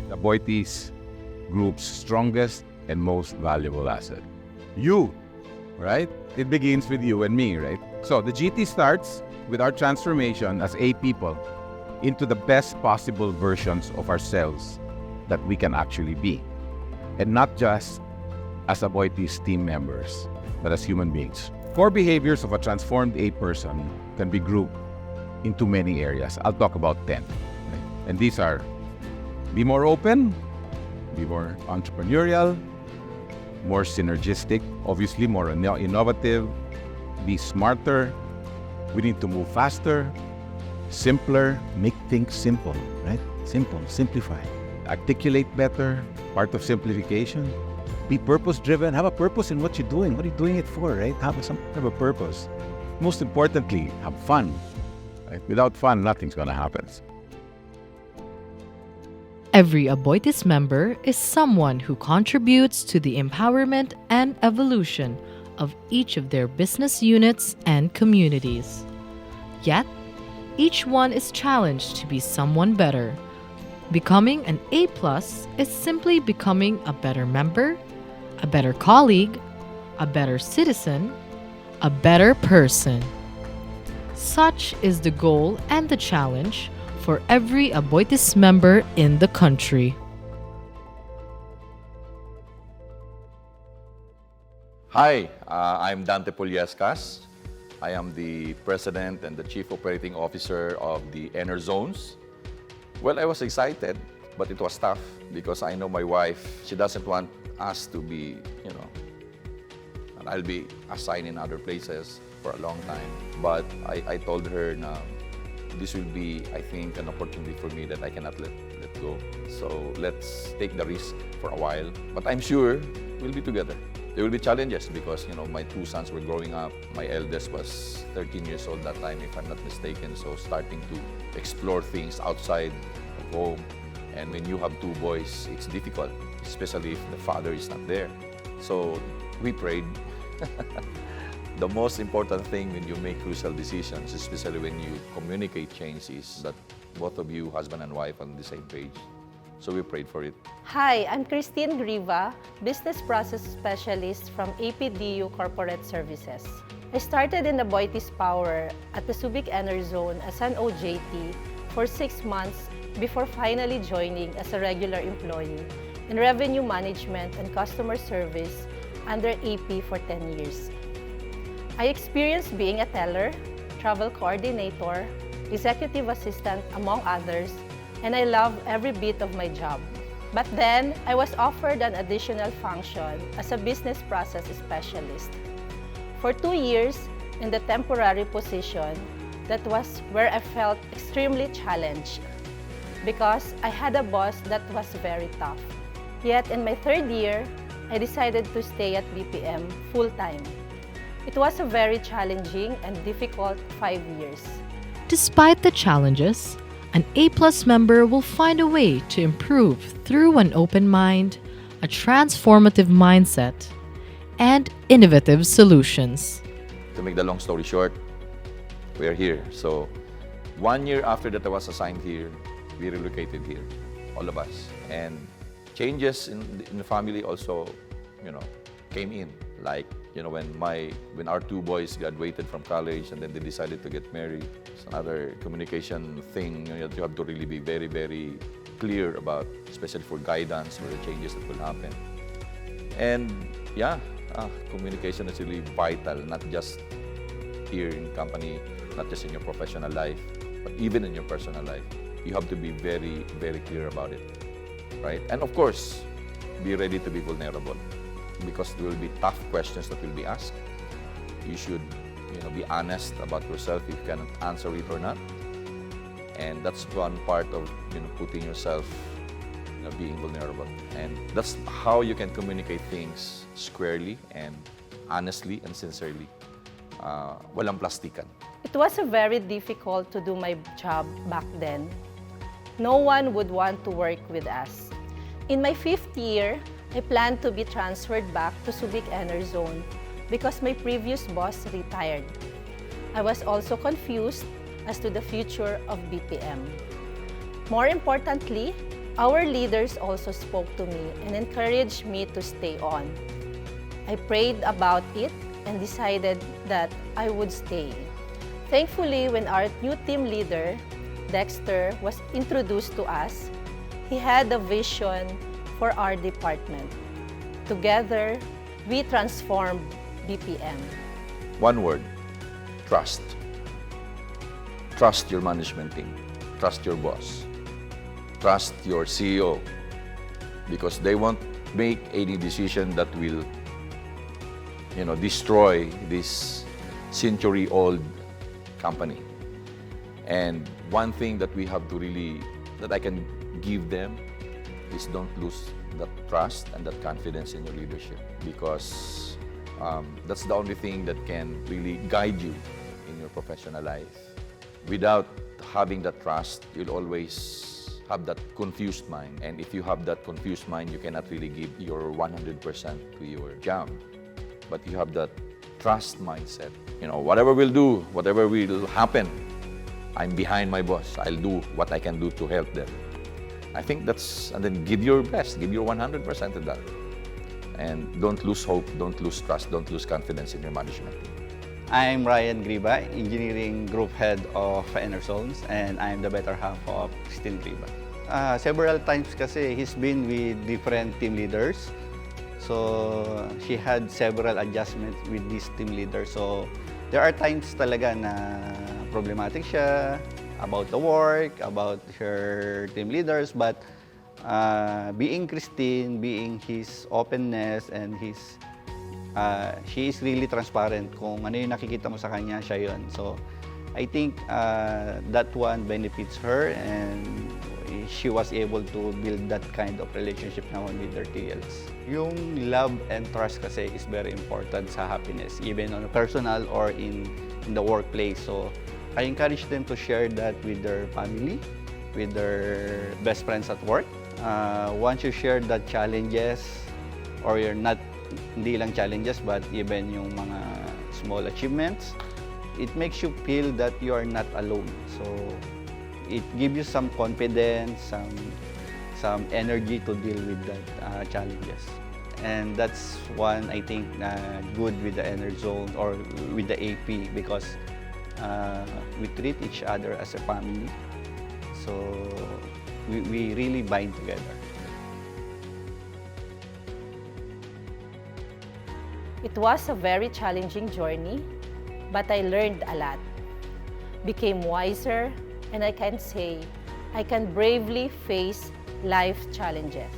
the Boites Group's strongest and most valuable asset. You, right? It begins with you and me, right? So the GT starts with our transformation as a people into the best possible versions of ourselves that we can actually be. And not just as Aboiti's team members, but as human beings. Core behaviors of a transformed A person can be grouped into many areas. I'll talk about 10. Right? And these are: be more open, be more entrepreneurial, more synergistic, obviously more innovative, be smarter, we need to move faster, simpler, make things simple, right? Simple, simplify. Articulate better, part of simplification. Be purpose-driven, have a purpose in what you're doing. What are you doing it for, right? Have a purpose. Most importantly, have fun. Right? Without fun, nothing's gonna happen. Every Aboitiz member is someone who contributes to the empowerment and evolution of each of their business units and communities. Yet, each one is challenged to be someone better. Becoming an A+ is simply becoming a better member, a better colleague, a better citizen, a better person. Such is the goal and the challenge for every Aboitiz member in the country. Hi, I'm Dante Puliescas. I am the President and the Chief Operating Officer of the Ener Zones. Well, I was excited, but it was tough because I know my wife, she doesn't want us to be, and I'll be assigned in other places for a long time. But I told her na this will be, I think, an opportunity for me that I cannot let go. So let's take the risk for a while. But I'm sure we'll be together. There will be challenges because, my two sons were growing up. My eldest was 13 years old that time, if I'm not mistaken. So starting to explore things outside of home. And when you have two boys, it's difficult, especially if the father is not there. So we prayed. The most important thing when you make crucial decisions, especially when you communicate change, is that both of you, husband and wife, are on the same page. So we prayed for it. Hi, I'm Christine Griva, Business Process Specialist from APDU Corporate Services. I started in the Boites Power at the Subic Ener Zone as an OJT for 6 months before finally joining as a regular employee in revenue management and customer service under AP for 10 years. I experienced being a teller, travel coordinator, executive assistant, among others, and I love every bit of my job. But then, I was offered an additional function as a business process specialist. For 2 years, in the temporary position, that was where I felt extremely challenged because I had a boss that was very tough. Yet in my 3rd year, I decided to stay at BPM full-time. It was a very challenging and difficult 5 years. Despite the challenges, an A+ member will find a way to improve through an open mind, a transformative mindset, and innovative solutions. To make the long story short, we are here. So 1 year after that I was assigned here, we relocated here, all of us. And changes in the family also, came in. Like, when our 2 boys graduated from college and then they decided to get married, it's another communication thing that you have to really be very, very clear about, especially for guidance for the changes that will happen. And communication is really vital, not just here in company, not just in your professional life, but even in your personal life. You have to be very, very clear about it, right? And of course, be ready to be vulnerable, because there will be tough questions that will be asked. You should, be honest about yourself if you cannot answer it or not. And that's one part of, putting yourself, being vulnerable. And that's how you can communicate things squarely and honestly and sincerely. Walang plastikan. It was very difficult to do my job back then. No one would want to work with us. In my 5th year, I planned to be transferred back to Subic Ener Zone because my previous boss retired. I was also confused as to the future of BPM. More importantly, Our leaders also spoke to me and encouraged me to stay on. I prayed about it and decided that I would stay. Thankfully, when our new team leader, Dexter, was introduced to us, he had a vision for our department. Together, we transformed BPM. One word, trust. Trust your management team. Trust your boss. Trust your CEO. Because they won't make any decision that will, destroy this century-old company. And one thing that we have to that I can give them is don't lose that trust and that confidence in your leadership, because that's the only thing that can really guide you in your professional life. Without having that trust, you'll always have that confused mind. And if you have that confused mind, you cannot really give your 100% to your job. But you have that trust mindset. Whatever we'll do, whatever will happen, I'm behind my boss. I'll do what I can do to help them. I think and then give your best, give your 100% to that. And don't lose hope, don't lose trust, don't lose confidence in your management team. I'm Ryan Griba, Engineering Group Head of Enerzones, and I'm the better half of Christine Griba. Several times kasi he's been with different team leaders. So she had several adjustments with this team leader. So there are times talaga na problematic siya about the work, about her team leaders, but being Christine, being his openness and she is really transparent. Kung ano yung nakikita mo sa kanya, siya yun. So I think that one benefits her, and she was able to build that kind of relationship naman with her TLs. Yung love and trust kasi is very important sa happiness, even on a personal or in the workplace. So I encourage them to share that with their family, with their best friends at work. Once you share the challenges, or hindi lang challenges, but even yung mga small achievements, it makes you feel that you are not alone. So it gives you some confidence, some energy to deal with that challenges. And that's one, I think, good with the Enerzone or with the AP, because we treat each other as a family. So we really bind together. It was a very challenging journey, but I learned a lot, became wiser, and I can say I can bravely face life challenges.